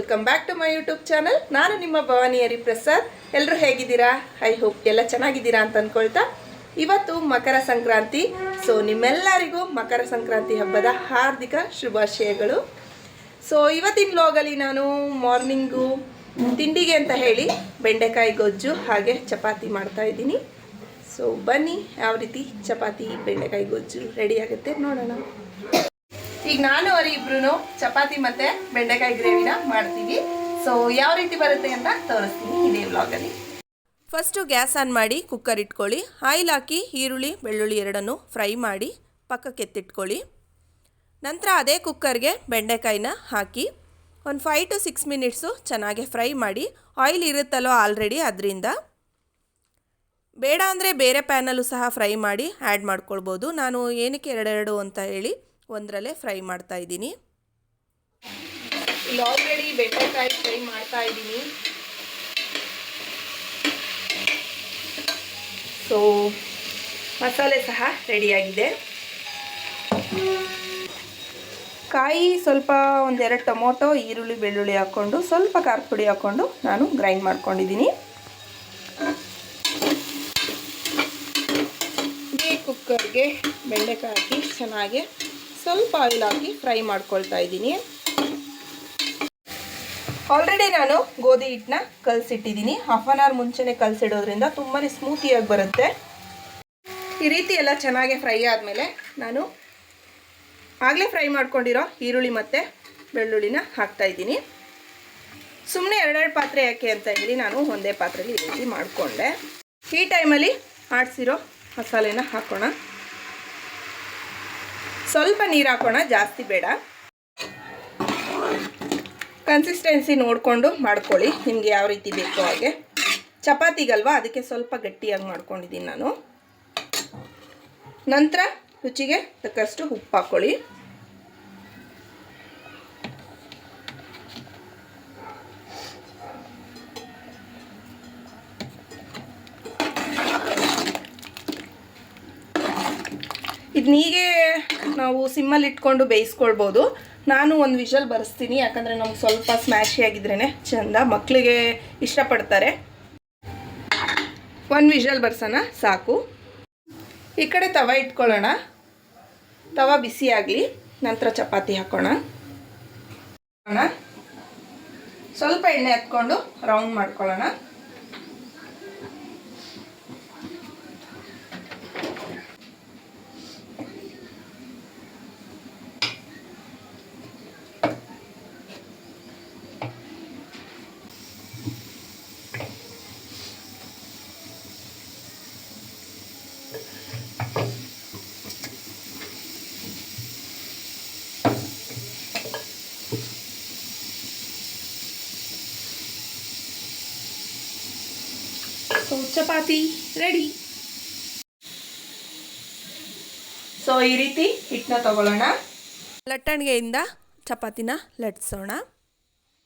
Welcome back to my YouTube channel. ನಾನು ನಿಮ್ಮ ಭವಾನಿ ಹರಿಪ್ರಸಾದ್. ಎಲ್ಲರೂ ಹೇಗಿದ್ದೀರಾ? ಐ ಹೋಪ್ ಎಲ್ಲ ಚೆನ್ನಾಗಿದ್ದೀರಾ ಅಂತ ಅಂದ್ಕೊಳ್ತಾ, ಇವತ್ತು ಮಕರ ಸಂಕ್ರಾಂತಿ. ಸೊ ನಿಮ್ಮೆಲ್ಲರಿಗೂ ಮಕರ ಸಂಕ್ರಾಂತಿ ಹಬ್ಬದ ಹಾರ್ದಿಕ ಶುಭಾಶಯಗಳು. ಸೊ ಇವತ್ತಿನ ವ್ಲಾಗಲ್ಲಿ ನಾನು ಮಾರ್ನಿಂಗು ತಿಂಡಿಗೆ ಅಂತ ಹೇಳಿ ಬೆಂಡೆಕಾಯಿ ಗೊಜ್ಜು ಹಾಗೆ ಚಪಾತಿ ಮಾಡ್ತಾ ಇದ್ದೀನಿ. ಸೊ ಬನ್ನಿ ಯಾವ ರೀತಿ ಚಪಾತಿ ಬೆಂಡೆಕಾಯಿ ಗೊಜ್ಜು ರೆಡಿ ಆಗುತ್ತೆ ನೋಡೋಣ. ಈಗ ನಾನು ಅವರಿ ಇಬ್ರು ಚಪಾತಿ ಮತ್ತು ಬೆಂಡೆಕಾಯಿ ಗ್ರೇವಿನ ಮಾಡ್ತೀವಿ. ಸೊ ಯಾವ ರೀತಿ ಬರುತ್ತೆ ಅಂತ ತೋರಿಸ್ತೀನಿ ಇದೇ ವ್ಲಾಗಲ್ಲಿ. ಫಸ್ಟು ಗ್ಯಾಸ್ ಆನ್ ಮಾಡಿ ಕುಕ್ಕರ್ ಇಟ್ಕೊಳ್ಳಿ. ಆಯಿಲ್ ಹಾಕಿ ಈರುಳ್ಳಿ ಬೆಳ್ಳುಳ್ಳಿ ಎರಡನ್ನು ಫ್ರೈ ಮಾಡಿ ಪಕ್ಕಕ್ಕೆ ಎತ್ತಿಟ್ಕೊಳ್ಳಿ. ನಂತರ ಅದೇ ಕುಕ್ಕರ್ಗೆ ಬೆಂಡೆಕಾಯಿನ ಹಾಕಿ ಒಂದು 5 to 6 ಮಿನಿಟ್ಸು ಚೆನ್ನಾಗಿ ಫ್ರೈ ಮಾಡಿ. ಆಯಿಲ್ ಇರುತ್ತಲ್ಲೋ ಆಲ್ರೆಡಿ, ಅದರಿಂದ ಬೇಡ ಅಂದರೆ ಬೇರೆ ಪ್ಯಾನಲ್ಲೂ ಸಹ ಫ್ರೈ ಮಾಡಿ ಆ್ಯಡ್ ಮಾಡ್ಕೊಳ್ಬೋದು. ನಾನು ಏನಕ್ಕೆ ಎರಡೆರಡು ಅಂತ ಹೇಳಿ ಒಂದರಲ್ಲೇ ಫ್ರೈ ಮಾಡ್ತಾ ಇದ್ದೀನಿ. ಇಲ್ಲಿ ಆಲ್ರೆಡಿ ಬೆಂಡೆಕಾಯಿ ಫ್ರೈ ಮಾಡ್ತಾ ಇದ್ದೀನಿ. ಸೊ ಮಸಾಲೆ ಸಹ ರೆಡಿಯಾಗಿದೆ. ಕಾಯಿ ಸ್ವಲ್ಪ ಒಂದೆರಡು ಟೊಮೊಟೊ, ಈರುಳ್ಳಿ ಬೆಳ್ಳುಳ್ಳಿ ಹಾಕ್ಕೊಂಡು ಸ್ವಲ್ಪ ಖಾರದ ಪುಡಿ ಹಾಕ್ಕೊಂಡು ನಾನು ಗ್ರೈಂಡ್ ಮಾಡ್ಕೊಂಡಿದ್ದೀನಿ. ಈ ಕುಕ್ಕರ್ಗೆ ಬೆಂಡೆಕಾಯಿ ಹಾಕಿ ಚೆನ್ನಾಗಿ ಸ್ವಲ್ಪ ಆಯಿಲ್ ಹಾಕಿ ಫ್ರೈ ಮಾಡ್ಕೊಳ್ತಾ ಇದ್ದೀನಿ. ಆಲ್ರೆಡಿ ನಾನು ಗೋಧಿ ಹಿಟ್ಟನ್ನ ಕಲಸಿಟ್ಟಿದ್ದೀನಿ. ಹಾಫ್ ಆನ್ ಅವರ್ ಮುಂಚೆನೇ ಕಲಸಿಡೋದ್ರಿಂದ ತುಂಬಾ ಸ್ಮೂತಿಯಾಗಿ ಬರುತ್ತೆ. ಈ ರೀತಿ ಎಲ್ಲ ಚೆನ್ನಾಗಿ ಫ್ರೈ ಆದಮೇಲೆ ನಾನು ಆಗಲೇ ಫ್ರೈ ಮಾಡ್ಕೊಂಡಿರೋ ಈರುಳ್ಳಿ ಮತ್ತು ಬೆಳ್ಳುಳ್ಳಿನ ಹಾಕ್ತಾಯಿದ್ದೀನಿ. ಸುಮ್ಮನೆ ಎರಡೆರಡು ಪಾತ್ರೆ ಯಾಕೆ ಅಂತ ಹೇಳಿ ನಾನು ಒಂದೇ ಪಾತ್ರೆಯಲ್ಲಿ ಈ ರೀತಿ ಮಾಡಿಕೊಂಡೆ. ಈ ಟೈಮಲ್ಲಿ ಆಡಿಸಿರೋ ಮಸಾಲೆನ ಹಾಕೋಣ. ಸ್ವಲ್ಪ ನೀರು ಹಾಕೋಣ, ಜಾಸ್ತಿ ಬೇಡ. ಕನ್ಸಿಸ್ಟೆನ್ಸಿ ನೋಡಿಕೊಂಡು ಮಾಡ್ಕೊಳ್ಳಿ, ನಿಮಗೆ ಯಾವ ರೀತಿ ಬೇಕೋ ಹಾಗೆ. ಚಪಾತಿಗಲ್ವಾ, ಅದಕ್ಕೆ ಸ್ವಲ್ಪ ಗಟ್ಟಿಯಾಗಿ ಮಾಡ್ಕೊಂಡಿದ್ದೀನಿ ನಾನು. ನಂತರ ರುಚಿಗೆ ತಕ್ಕಷ್ಟು ಉಪ್ಪು ಹಾಕ್ಕೊಳ್ಳಿ. ಇದನ್ನೀಗೆ ನಾವು ಸಿಮ್ಮಲ್ಲಿ ಇಟ್ಕೊಂಡು ಬೇಯಿಸ್ಕೊಳ್ಬೋದು. ನಾನು ಒಂದು ವಿಷಲ್ ಬರೆಸ್ತೀನಿ, ಯಾಕಂದರೆ ನಮ್ಗೆ ಸ್ವಲ್ಪ ಸ್ಮ್ಯಾಶಿ ಆಗಿದ್ರೇ ಚೆಂದ, ಮಕ್ಕಳಿಗೆ ಇಷ್ಟಪಡ್ತಾರೆ. ಒಂದು ವಿಷಲ್ ಬರ್ಸೋಣ ಸಾಕು. ಈ ಕಡೆ ತವ ಇಟ್ಕೊಳ್ಳೋಣ. ತವ ಬಿಸಿ ಆಗಲಿ. ನಂತರ ಚಪಾತಿ ಹಾಕೋಣ. ಸ್ವಲ್ಪ ಎಣ್ಣೆ ಹತ್ಕೊಂಡು ರೌಂಡ್ ಮಾಡ್ಕೊಳ್ಳೋಣ. ಸೊ ಚಪಾತಿ ರೆಡಿ. ಸೊ ಈ ರೀತಿ ಹಿಟ್ಟನ್ನ ತಗೊಳ್ಳೋಣ. ಲಟ್ಟಣಿಗೆಯಿಂದ ಚಪಾತಿನ ಲಟ್ಟಿಸೋಣ.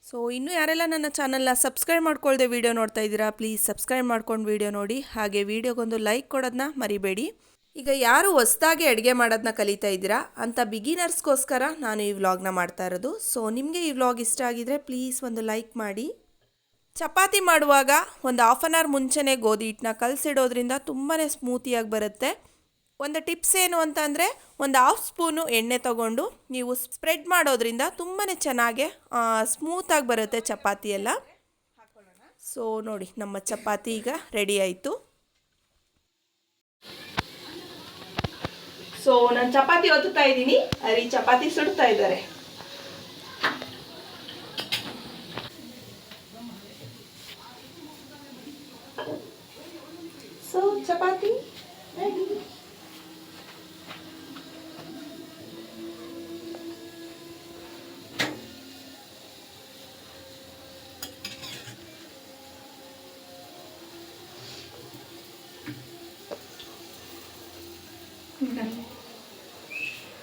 ಸೊ ಇನ್ನೂ ಯಾರೆಲ್ಲ ನನ್ನ ಚಾನಲ್ನ ಸಬ್ಸ್ಕ್ರೈಬ್ ಮಾಡ್ಕೊಳ್ದೆ ವಿಡಿಯೋ ನೋಡ್ತಾ ಇದ್ದೀರಾ, ಪ್ಲೀಸ್ ಸಬ್ಸ್ಕ್ರೈಬ್ ಮಾಡ್ಕೊಂಡು ವಿಡಿಯೋ ನೋಡಿ. ಹಾಗೆ ವಿಡಿಯೋಗೊಂದು ಲೈಕ್ ಕೊಡೋದನ್ನ ಮರಿಬೇಡಿ. ಈಗ ಯಾರು ಹೊಸದಾಗಿ ಅಡುಗೆ ಮಾಡೋದನ್ನ ಕಲಿತಾ ಇದ್ದೀರಾ ಅಂತ ಬಿಗಿನರ್ಸ್ಗೋಸ್ಕರ ನಾನು ಈ ವ್ಲಾಗ್ನ ಮಾಡ್ತಾ ಇರೋದು. ಸೊ ನಿಮಗೆ ಈ ವ್ಲಾಗ್ ಇಷ್ಟ ಆಗಿದರೆ ಪ್ಲೀಸ್ ಒಂದು ಲೈಕ್ ಮಾಡಿ. ಚಪಾತಿ ಮಾಡುವಾಗ ಒಂದು ಹಾಫ್ ಆನ್ ಅವರ್ ಮುಂಚೆನೇ ಗೋಧಿ ಹಿಟ್ಟನ್ನ ಕಲಸಿಡೋದ್ರಿಂದ ತುಂಬಾ ಸ್ಮೂತಿಯಾಗಿ ಬರುತ್ತೆ. ಒಂದು ಟಿಪ್ಸ್ ಏನು ಅಂತಂದರೆ, ಒಂದು ಹಾಫ್ ಸ್ಪೂನು ಎಣ್ಣೆ ತೊಗೊಂಡು ನೀವು ಸ್ಪ್ರೆಡ್ ಮಾಡೋದ್ರಿಂದ ತುಂಬಾ ಚೆನ್ನಾಗಿ ಸ್ಮೂತಾಗಿ ಬರುತ್ತೆ ಚಪಾತಿ ಎಲ್ಲ. ಸೊ ನೋಡಿ, ನಮ್ಮ ಚಪಾತಿ ಈಗ ರೆಡಿ ಆಯಿತು. ಸೊ ನಾನು ಚಪಾತಿ ಒತ್ತುತ್ತಾ ಇದ್ದೀನಿ, ಅಲ್ಲಿ ಚಪಾತಿ ಸುಡ್ತಾ ಇದ್ದಾರೆ. ಸೊ ಚಪಾತಿ ರೆಡಿ.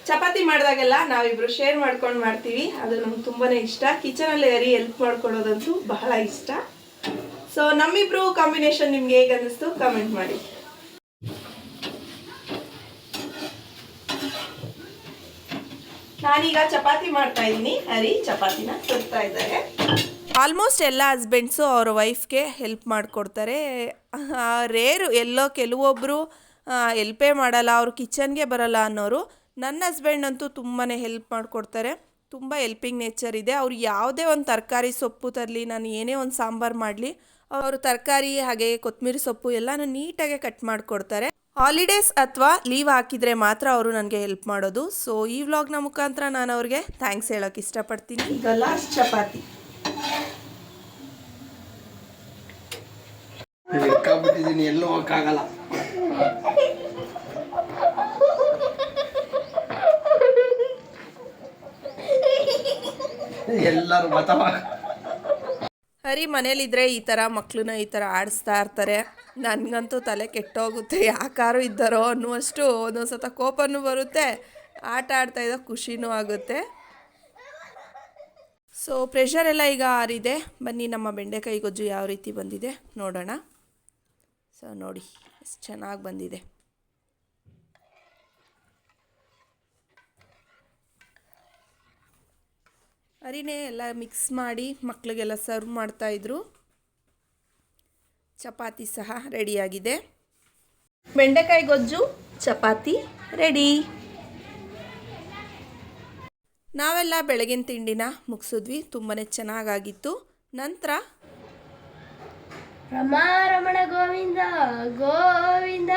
ಚಪಾತಿ ಮಾಡಿದಾಗೆಲ್ಲ ನಾವಿಬ್ರು ಶೇರ್ ಮಾಡ್ಕೊಂಡು ಮಾಡ್ತೀವಿ, ಅದು ನಮ್ಗೆ ತುಂಬಾ ಇಷ್ಟ. ಕಿಚನಲ್ಲಿ ಹೆಲ್ಪ್ ಮಾಡ್ಕೊಡೋದಂತೂ ಬಹಳ ಇಷ್ಟ. ಸೊ ನಮ್ಮಿಬ್ರು ಕಾಂಬಿನೇಷನ್ ನಿಮ್ಗೆ ಹೇಗೆ ಅನ್ನಿಸ್ತು ಕಮೆಂಟ್ ಮಾಡಿ. ನಾನೀಗ ಚಪಾತಿ ಮಾಡ್ತಾ ಇದ್ದೀನಿ. ಹರಿ ಚಪಾತಿನ ತರ್ತಾ ಇದ್ದಾರೆ. ಆಲ್ಮೋಸ್ಟ್ ಎಲ್ಲ ಹಸ್ಬೆಂಡ್ಸು ಅವ್ರ ವೈಫ್ಗೆ ಹೆಲ್ಪ್ ಮಾಡಿಕೊಡ್ತಾರೆ. ರೇರು ಎಲ್ಲೋ ಕೆಲವೊಬ್ಬರು ಹೆಲ್ಪೇ ಮಾಡಲ್ಲ, ಅವರು ಕಿಚನ್ಗೆ ಬರಲ್ಲ ಅನ್ನೋರು. ನನ್ನ ಹಸ್ಬೆಂಡ್ ಅಂತೂ ತುಂಬಾ ಹೆಲ್ಪ್ ಮಾಡಿಕೊಡ್ತಾರೆ. ತುಂಬ ಹೆಲ್ಪಿಂಗ್ ನೇಚರ್ ಇದೆ. ಅವ್ರು ಯಾವುದೇ ಒಂದು ತರಕಾರಿ ಸೊಪ್ಪು ತರಲಿ, ನಾನು ಏನೇ ಒಂದು ಸಾಂಬಾರು ಮಾಡಲಿ, ಅವರು ತರಕಾರಿ ಹಾಗೆ ಕೊತ್ತಂಬರಿ ಸೊಪ್ಪು ಎಲ್ಲನೂ ನೀಟಾಗೆ ಕಟ್ ಮಾಡಿಕೊಡ್ತಾರೆ. ಹಾಲಿಡೇಸ್ ಅಥವಾ ಲೀವ್ ಹಾಕಿದರೆ ಮಾತ್ರ ಅವರು ನನಗೆ ಹೆಲ್ಪ್ ಮಾಡೋದು. ಸೊ ಈ ವ್ಲಾಗ್ನ ಮುಖಾಂತರ ನಾನು ಅವ್ರಿಗೆ ಥ್ಯಾಂಕ್ಸ್ ಹೇಳೋಕ್ಕೆ ಇಷ್ಟಪಡ್ತೀನಿ. ಈಗ ಲಾಸ್ಟ್ ಚಪಾತಿ ಎಲ್ಲೂ ಹೋಗಕ್ಕಾಗಲ್ಲ. ಎಲ್ಲರೂ ಹರಿ ಮನೇಲಿದ್ದರೆ ಈ ಥರ ಮಕ್ಕಳನ್ನ ಈ ಥರ ಆಡಿಸ್ತಾ ಇರ್ತಾರೆ. ನನಗಂತೂ ತಲೆ ಕೆಟ್ಟೋಗುತ್ತೆ, ಯಾಕಾರು ಇದ್ದಾರೋ ಅನ್ನುವಷ್ಟು ಒಂದೊಂದು ಸತ ಕೋಪನೂ ಬರುತ್ತೆ, ಆಟ ಆಡ್ತಾ ಇದ್ದ ಖುಷಿನೂ ಆಗುತ್ತೆ. ಸೊ ಪ್ರೆಷರ್ ಎಲ್ಲ ಈಗ ಆರಿದೆ. ಬನ್ನಿ ನಮ್ಮ ಬೆಂಡೆಕಾಯಿ ಗೊಜ್ಜು ಯಾವ ರೀತಿ ಬಂದಿದೆ ನೋಡೋಣ. ಸೊ ನೋಡಿ ಎಷ್ಟು ಚೆನ್ನಾಗಿ ಬಂದಿದೆ. ಅರಿನೇ ಎಲ್ಲ ಮಿಕ್ಸ್ ಮಾಡಿ ಮಕ್ಕಳಿಗೆಲ್ಲ ಸರ್ವ್ ಮಾಡ್ತಾಯಿದ್ರು. ಚಪಾತಿ ಸಹ ರೆಡಿಯಾಗಿದೆ. ಬೆಂಡೆಕಾಯಿ ಗೊಜ್ಜು ಚಪಾತಿ ರೆಡಿ. ನಾವೆಲ್ಲ ಬೆಳಗಿನ ತಿಂಡಿನ ಮುಗಿಸಿದ್ವಿ. ತುಂಬಾ ಚೆನ್ನಾಗಾಗಿತ್ತು. ನಂತರ ರಮಣ ಗೋವಿಂದ ಗೋವಿಂದ.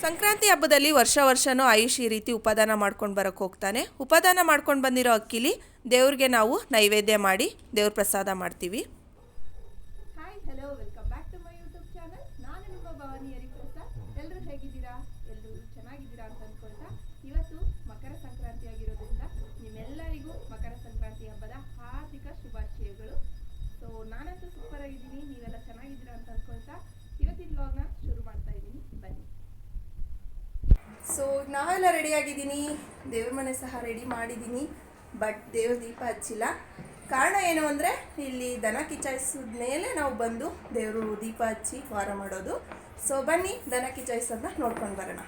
ಸಂಕ್ರಾಂತಿ ಹಬ್ಬದಲ್ಲಿ ವರ್ಷನೂ ಆಯುಷ್ ಈ ರೀತಿ ಉಪದಾನ ಮಾಡ್ಕೊಂಡು ಬರೋಕ್ಕೆ ಹೋಗ್ತಾನೆ. ಉಪದಾನ ಮಾಡ್ಕೊಂಡು ಬಂದಿರೋ ಅಕ್ಕಿಲಿ ದೇವ್ರಿಗೆ ನಾವು ನೈವೇದ್ಯ ಮಾಡಿ ದೇವ್ರ ಪ್ರಸಾದ ಮಾಡ್ತೀವಿ. Hi hello, welcome back to my YouTube channel. ನಾನು ನಿಮ್ಮ ಭವಾನಿ ಹರಿಪ್ರಸಾದ್. ಎಲ್ಲರೂ ಹೇಗಿದ್ದೀರಾ? ಎಲ್ಲರೂ ಚೆನ್ನಾಗಿದ್ದೀರಾ ಅಂತ ಅಂದ್ಕೊಳ್ತಾ, ಇವತ್ತು ಮಕರ ಸಂಕ್ರಾಂತಿ ಆಗಿರೋದ್ರಿಂದ ನಿಮ್ಮೆಲ್ಲರಿಗೂ ಮಕರ ಸಂಕ್ರಾಂತಿ ಹಬ್ಬದ ಹಾರ್ದಿಕ ಶುಭಾಶಯಗಳು. ಸೊ ನಾನಂತೂ ಸೂಪರ್ ಆಗಿದ್ದೀನಿ, ನೀವೆಲ್ಲ ಚೆನ್ನಾಗಿದ್ದೀರಾ ಅಂತ ಅಂದ್ಕೊಳ್ತಾ ಇವತ್ತಿನ ವ್ಲಾಗ್ನ ಶುರು ಮಾಡ್ತಾ ಇದ್ದೀನಿ. ಬನ್ನಿ. ಸೊ ನಾವೆಲ್ಲ ರೆಡಿಯಾಗಿದ್ದೀನಿ. ದೇವ್ರ ಮನೆ ಸಹ ರೆಡಿ ಮಾಡಿದ್ದೀನಿ. ಬಟ್ ದೇವ್ರ ದೀಪ ಹಚ್ಚಿಲ್ಲ. ಕಾರಣ ಏನು ಅಂದರೆ, ಇಲ್ಲಿ ದನ ಕಿಚಾಯಿಸಿದ ಮೇಲೆ ನಾವು ಬಂದು ದೇವರು ದೀಪ ಹಚ್ಚಿ ವಾರ ಮಾಡೋದು. ಸೊ ಬನ್ನಿ ದನ ಕಿಚಾಯಿಸೋದನ್ನ ನೋಡ್ಕೊಂಡು ಬರೋಣ.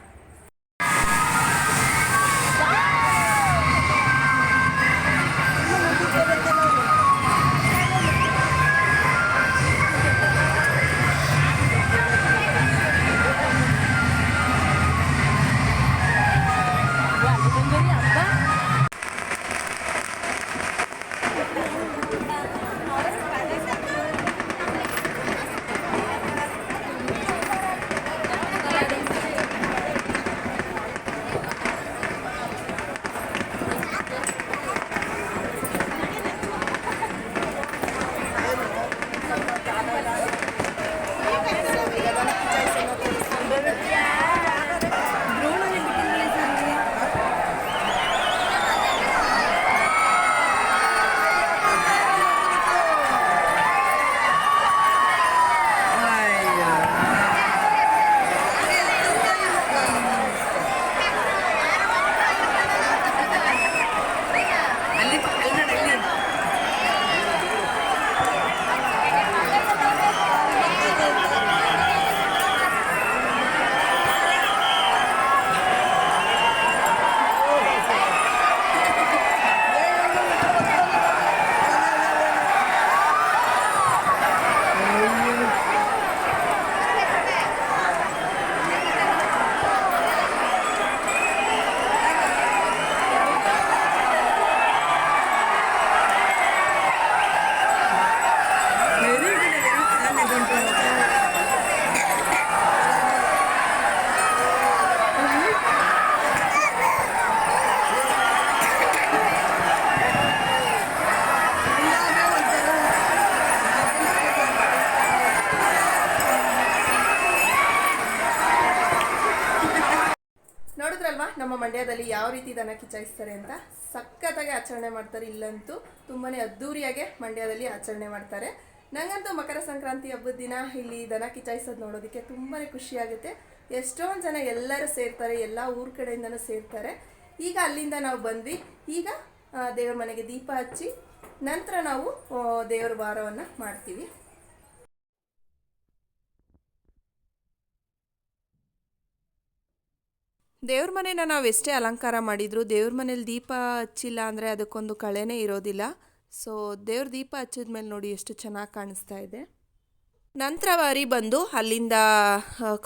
ನಮ್ಮ ಮಂಡ್ಯದಲ್ಲಿ ಯಾವ ರೀತಿ ದನ ಕಿಚಾಯಿಸ್ತಾರೆ ಅಂತ ಸಖತ್ತಾಗಿ ಆಚರಣೆ ಮಾಡ್ತಾರೆ. ಇಲ್ಲಂತೂ ತುಂಬಾ ಅದ್ದೂರಿಯಾಗೆ ಮಂಡ್ಯದಲ್ಲಿ ಆಚರಣೆ ಮಾಡ್ತಾರೆ. ನನಗಂತೂ ಮಕರ ಸಂಕ್ರಾಂತಿ ಹಬ್ಬದ ದಿನ ಇಲ್ಲಿ ದನ ಕಿಚಾಯಿಸೋದು ನೋಡೋದಕ್ಕೆ ತುಂಬಾ ಖುಷಿಯಾಗುತ್ತೆ. ಎಷ್ಟೊಂದು ಜನ ಎಲ್ಲರೂ ಸೇರ್ತಾರೆ, ಎಲ್ಲ ಊರ ಕಡೆಯಿಂದನೂ ಸೇರ್ತಾರೆ. ಈಗ ಅಲ್ಲಿಂದ ನಾವು ಬಂದ್ವಿ. ಈಗ ದೇವ್ರ ಮನೆಗೆ ದೀಪ ಹಚ್ಚಿ ನಂತರ ನಾವು ದೇವ್ರ ವಾರವನ್ನು ಮಾಡ್ತೀವಿ. ದೇವ್ರ ಮನೆನ ನಾವು ಎಷ್ಟೇ ಅಲಂಕಾರ ಮಾಡಿದರೂ ದೇವ್ರ ಮನೇಲಿ ದೀಪ ಹಚ್ಚಿಲ್ಲ ಅಂದರೆ ಅದಕ್ಕೊಂದು ಕಳೆನೇ ಇರೋದಿಲ್ಲ. ಸೊ ದೇವ್ರ ದೀಪ ಹಚ್ಚಿದ್ಮೇಲೆ ನೋಡಿ ಎಷ್ಟು ಚೆನ್ನಾಗಿ ಕಾಣಿಸ್ತಾ ಇದೆ. ನಂತರ ವಾರಿ ಬಂದು ಅಲ್ಲಿಂದ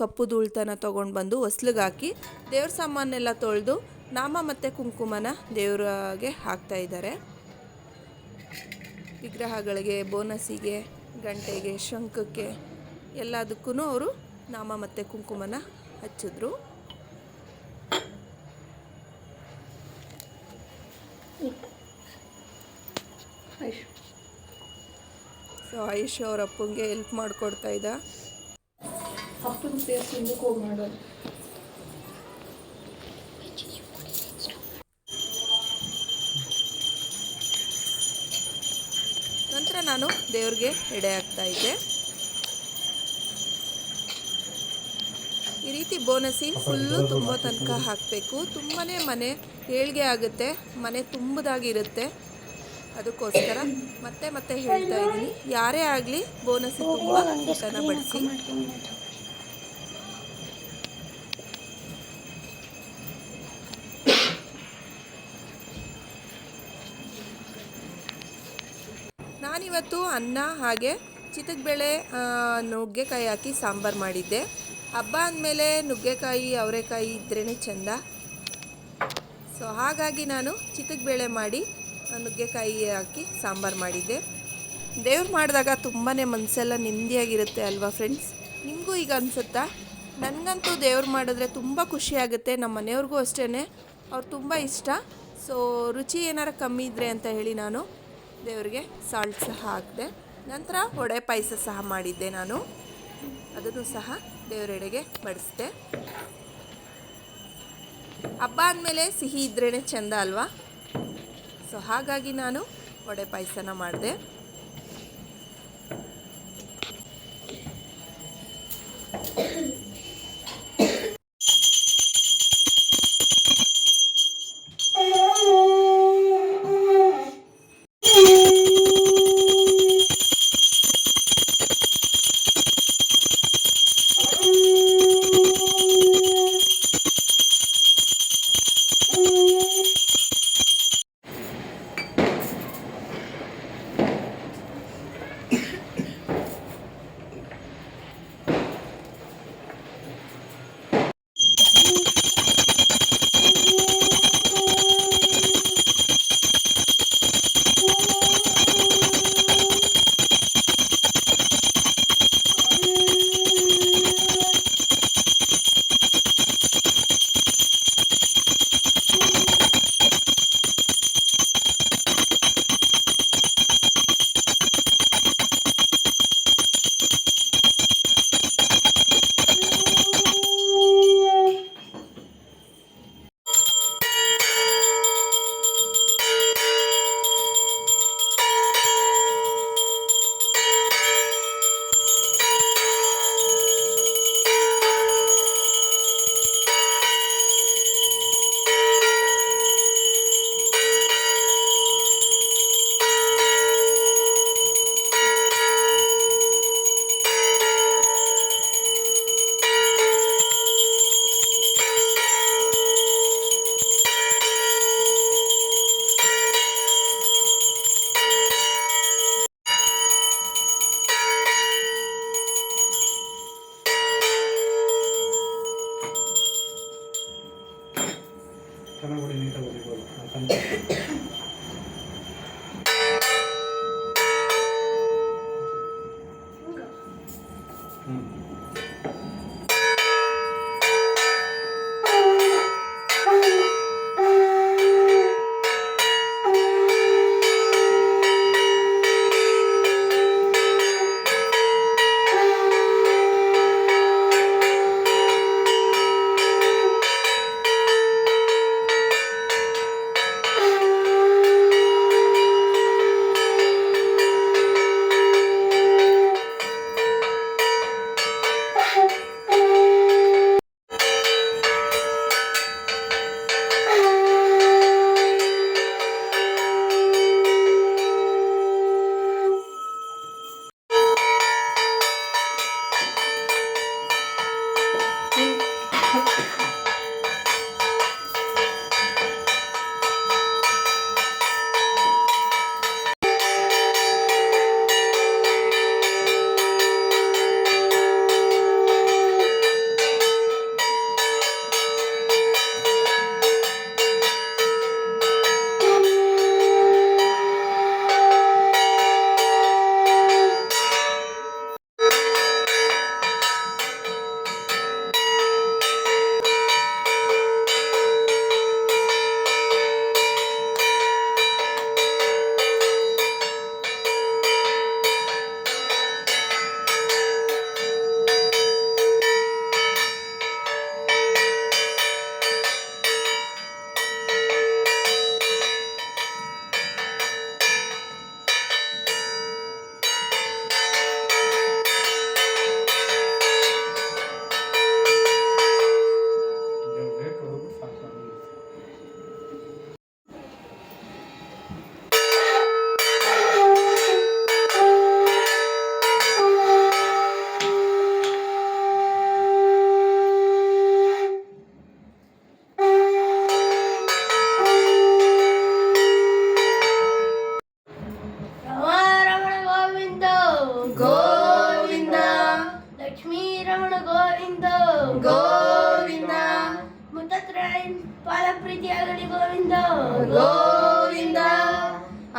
ಕಪ್ಪು ಧೂಳ್ತನ ತೊಗೊಂಡು ಬಂದು ಹೊಸ್ಲಿಗೆ ಹಾಕಿ ದೇವ್ರ ಸಾಮಾನೆಲ್ಲ ತೊಳೆದು ನಾಮ ಮತ್ತು ಕುಂಕುಮನ ದೇವ್ರಿಗೆ ಹಾಕ್ತಾ ಇದ್ದಾರೆ. ವಿಗ್ರಹಗಳಿಗೆ, ಬೋನಸಿಗೆ, ಗಂಟೆಗೆ, ಶಂಖಕ್ಕೆ ಎಲ್ಲದಕ್ಕೂ ಅವರು ನಾಮ ಮತ್ತು ಕುಂಕುಮನ ಹಚ್ಚಿದ್ರು. ಸೊ ಆಯುಷ್ ಅವ್ರ ಅಪ್ಪಂಗೆ ಹೆಲ್ಪ್ ಮಾಡಿಕೊಡ್ತಾ ಇದ್ದ. ಅಪ್ಪನ ಸೇರಿಸಿ ಹಿಂದಕ್ಕೆ ಹೋಗಿ ಮಾಡೋದು. ನಂತರ ನಾನು ದೇವ್ರಿಗೆ ಎಡೆ ಹಾಕ್ತಾ ಇದ್ದೆ. ಈ ರೀತಿ ಬೋನಸಿ ಫುಲ್ಲು ತುಂಬೋ ತನಕ ಹಾಕಬೇಕು. ತುಂಬಾ ಮನೆ ಏಳ್ಗೆ ಆಗುತ್ತೆ, ಮನೆ ತುಂಬದಾಗಿರುತ್ತೆ. ಅದಕ್ಕೋಸ್ಕರ ಮತ್ತೆ ಮತ್ತೆ ಹೇಳ್ತಾ ಇದ್ದೀನಿ, ಯಾರೇ ಆಗಲಿ ಬೋನಸಿ ತುಂಬ ಊಟನ ಬಡಿಸಿ. ನಾನಿವತ್ತು ಅನ್ನ ಹಾಗೆ ಚಿತಕಬೇಳೆ ನುಗ್ಗೆಕಾಯಿ ಹಾಕಿ ಸಾಂಬಾರು ಮಾಡಿದ್ದೆ. ಹಬ್ಬ ಅಂದಮೇಲೆ ನುಗ್ಗೆಕಾಯಿ ಅವರೆಕಾಯಿ ಇದ್ರೇ ಚೆಂದ. ಸೊ ಹಾಗಾಗಿ ನಾನು ಚಿತಕಬೇಳೆ ಮಾಡಿ ನುಗ್ಗೆಕಾಯಿ ಹಾಕಿ ಸಾಂಬಾರು ಮಾಡಿದ್ದೆ. ದೇವ್ರು ಮಾಡಿದಾಗ ತುಂಬಾ ಮನಸ್ಸೆಲ್ಲ ನೆಮ್ಮದಿಯಾಗಿರುತ್ತೆ ಅಲ್ವಾ ಫ್ರೆಂಡ್ಸ್? ನಿಮಗೂ ಈಗ ಅನಿಸುತ್ತಾ? ನನಗಂತೂ ದೇವ್ರು ಮಾಡಿದ್ರೆ ತುಂಬ ಖುಷಿಯಾಗುತ್ತೆ. ನಮ್ಮ ಮನೆಯವ್ರಿಗೂ ಅಷ್ಟೇ, ಅವ್ರು ತುಂಬ ಇಷ್ಟ. ಸೊ ರುಚಿ ಏನಾರು ಕಮ್ಮಿ ಇದ್ದರೆ ಅಂತ ಹೇಳಿ ನಾನು ದೇವ್ರಿಗೆ ಸಾಲ್ಟ್ ಸಹ ಹಾಕಿದೆ. ನಂತರ ವಡೆ ಪಾಯಸ ಸಹ ಮಾಡಿದ್ದೆ ನಾನು. ಅದನ್ನು ಸಹ ದೇವರೆಡೆಗೆ ಬಡಿಸಿದೆ. ಹಬ್ಬ ಅಂದಮೇಲೆ ಸಿಹಿ ಇದ್ರೇ ಚೆಂದ ಅಲ್ವಾ? ಸೊ ಹಾಗಾಗಿ ನಾನು ವಡೆ ಪಾಯಸನ ಮಾಡಿದೆ.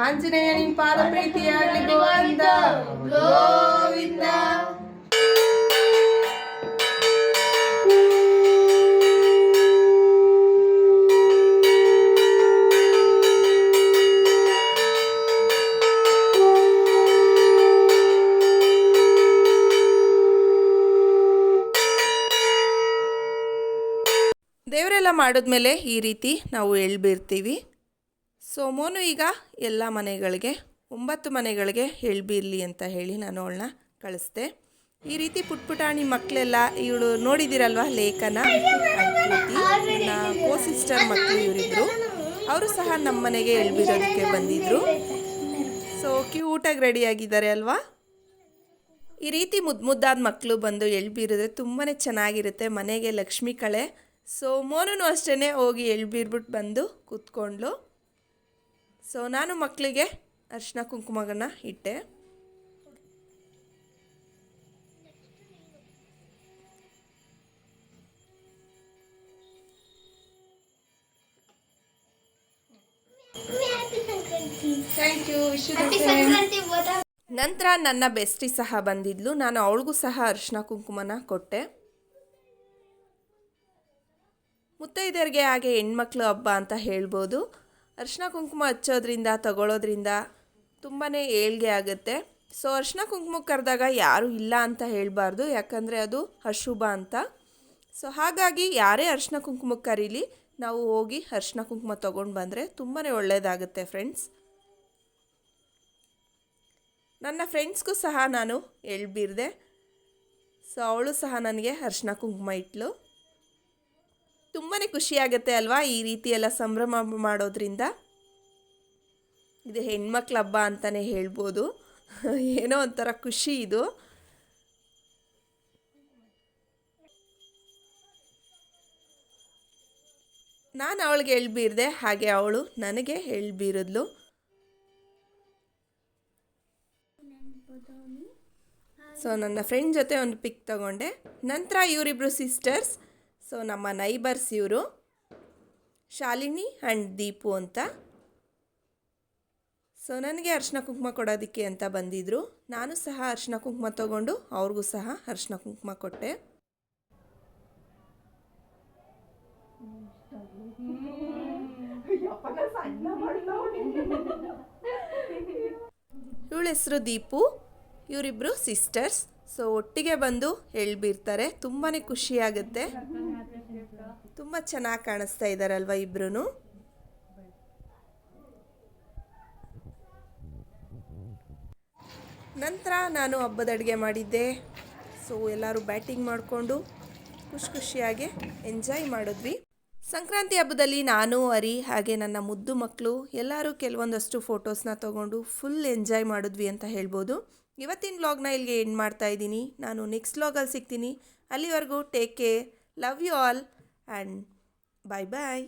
ಆಂಜನೇಯ ನಿನ್ ಪಾದ ಪ್ರೀತಿಯಾಗಲಿ ಗೋವಿಂದ ಗೋವಿಂದ. ದೇವರೆಲ್ಲ ಮಾಡಿದ್ಮೇಲೆ ಈ ರೀತಿ ನಾವು ಎಳ್ಬೀರ್ತೀವಿ. ಸೊ ಮೋನು ಈಗ ಎಲ್ಲ ಮನೆಗಳಿಗೆ 9 ಮನೆಗಳಿಗೆ ಎಳ್ಬೀರ್ಲಿ ಅಂತ ಹೇಳಿ ನಾನು ಅವಳನ್ನ ಕಳಿಸ್ದೆ. ಈ ರೀತಿ ಪುಟ್ಪುಟಾಣಿ ಮಕ್ಕಳೆಲ್ಲ ಇವಳು ನೋಡಿದ್ದೀರಲ್ವ, ಲೇಖನ ಕೃತಿ ನನ್ನ ಕೋ ಸಿಸ್ಟರ್ ಮಕ್ಕಳು ಇವರಿಬ್ಬರು. ಅವರು ಸಹ ನಮ್ಮ ಮನೆಗೆ ಎಳ್ಬೀರೋದಕ್ಕೆ ಬಂದಿದ್ದರು. ಸೊ ಕ್ಯೂಟಾಗಿ ರೆಡಿಯಾಗಿದ್ದಾರೆ ಅಲ್ವಾ. ಈ ರೀತಿ ಮುದ್ದಾದ ಮಕ್ಕಳು ಬಂದು ಎಳ್ಬೀರಿದ್ರೆ ತುಂಬಾ ಚೆನ್ನಾಗಿರುತ್ತೆ, ಮನೆಗೆ ಲಕ್ಷ್ಮಿ ಕಳೆ. ಸೊ ಮೋನೂ ಅಷ್ಟೇ ಹೋಗಿ ಎಳ್ಬೀರ್ಬಿಟ್ಟು ಬಂದು ಕೂತ್ಕೊಂಡ್ಲು. ಸೊ ನಾನು ಮಕ್ಕಳಿಗೆ ಅರಿಶಿನ ಕುಂಕುಮಗಳನ್ನ ಇಟ್ಟೆ. Thank you. ನಂತರ ನನ್ನ ಬೆಸ್ಟಿ ಸಹ ಬಂದಿದ್ಲು. ನಾನು ಅವಳಿಗೂ ಸಹ ಅರಿಶಿನ ಕುಂಕುಮನ ಕೊಟ್ಟೆ. ಮುತ್ತೈದೆಯರಿಗೆ ಹಾಗೆ ಹೆಣ್ಮಕ್ಳು ಹಬ್ಬ ಅಂತ ಹೇಳ್ಬೋದು. ಅರಿಶಿನ ಕುಂಕುಮ ಹಚ್ಚೋದ್ರಿಂದ ತಗೊಳ್ಳೋದ್ರಿಂದ ತುಂಬಾ ಏಳ್ಗೆ ಆಗುತ್ತೆ. ಸೊ ಅರಿಶಿನ ಕುಂಕುಮಕ್ಕೆ ಕರೆದಾಗ ಯಾರೂ ಇಲ್ಲ ಅಂತ ಹೇಳಬಾರ್ದು, ಯಾಕಂದರೆ ಅದು ಅಶುಭ ಅಂತ. ಸೊ ಹಾಗಾಗಿ ಯಾರೇ ಅರಿಶಿನ ಕುಂಕುಮಕ್ಕೆ ಕರೀಲಿ, ನಾವು ಹೋಗಿ ಅರಿಶಿನ ಕುಂಕುಮ ತೊಗೊಂಡು ಬಂದರೆ ತುಂಬಾ ಒಳ್ಳೆಯದಾಗುತ್ತೆ ಫ್ರೆಂಡ್ಸ್. ನನ್ನ ಫ್ರೆಂಡ್ಸ್ಗೂ ಸಹ ನಾನು ಎಳ್ಬೀರ್ದೆ. ಸೊ ಅವಳು ಸಹ ನನಗೆ ಅರಿಶಿನ ಕುಂಕುಮ ಇಟ್ಲು. ತುಂಬಾ ಖುಷಿಯಾಗುತ್ತೆ ಅಲ್ವಾ ಈ ರೀತಿ ಎಲ್ಲ ಸಂಭ್ರಮ ಮಾಡೋದ್ರಿಂದ. ಇದು ಹೆಣ್ಮಕ್ಳ ಹಬ್ಬ ಅಂತಲೇ ಹೇಳ್ಬೋದು. ಏನೋ ಒಂಥರ ಖುಷಿ ಇದು. ನಾನು ಅವಳಿಗೆ ಎಳ್ಬೀರ್ದೆ, ಹಾಗೆ ಅವಳು ನನಗೆ ಎಳ್ಬೀರಿದ್ಲು. ಸೊ ನನ್ನ ಫ್ರೆಂಡ್ ಜೊತೆ ಒಂದು ಪಿಕ್ ತಗೊಂಡೆ. ನಂತರ ಇವರಿಬ್ಬರು ಸಿಸ್ಟರ್ಸ್. ಸೊ ನಮ್ಮ ನೈಬರ್ಸ್ ಇವರು, ಶಾಲಿನಿ ಆ್ಯಂಡ್ ದೀಪು ಅಂತ. ಸೊ ನನಗೆ ಅರಿಶಿನ ಕುಂಕುಮ ಕೊಡೋದಕ್ಕೆ ಅಂತ ಬಂದಿದ್ದರು. ನಾನು ಸಹ ಅರಿಶಿನ ಕುಂಕುಮ ತೊಗೊಂಡು ಅವ್ರಿಗೂ ಸಹ ಅರಿಶಿನ ಕುಂಕುಮ ಕೊಟ್ಟೆ. ಇವಳ ಹೆಸರು ದೀಪು. ಇವರಿಬ್ಬರು ಸಿಸ್ಟರ್ಸ್. ಸೊ ಒಟ್ಟಿಗೆ ಬಂದು ಎಳ್ಬೀರ್ತಾರೆ. ತುಂಬಾ ಖುಷಿಯಾಗುತ್ತೆ. ತುಂಬ ಚೆನ್ನಾಗಿ ಕಾಣಿಸ್ತಾ ಇದ್ದಾರಲ್ವ ಇಬ್ಬರೂ. ನಂತರ ನಾನು ಹಬ್ಬದ ಅಡುಗೆ ಮಾಡಿದ್ದೆ. ಸೊ ಎಲ್ಲರೂ ಬ್ಯಾಟಿಂಗ್ ಮಾಡಿಕೊಂಡು ಖುಷಿಯಾಗಿ ಎಂಜಾಯ್ ಮಾಡಿದ್ವಿ. ಸಂಕ್ರಾಂತಿ ಹಬ್ಬದಲ್ಲಿ ನಾನು, ಹರಿ ಹಾಗೆ ನನ್ನ ಮುದ್ದು ಮಕ್ಕಳು ಎಲ್ಲರೂ ಕೆಲವೊಂದಷ್ಟು ಫೋಟೋಸ್ನ ತೊಗೊಂಡು ಫುಲ್ ಎಂಜಾಯ್ ಮಾಡಿದ್ವಿ ಅಂತ ಹೇಳ್ಬೋದು. ಇವತ್ತಿನ ವ್ಲಾಗ್ನ ಇಲ್ಲಿಗೆ ಎಂಡ್ ಮಾಡ್ತಾ ಇದ್ದೀನಿ. ನಾನು ನೆಕ್ಸ್ಟ್ ವ್ಲಾಗಲ್ಲಿ ಸಿಗ್ತೀನಿ. ಅಲ್ಲಿವರೆಗೂ take care, love you all and bye bye.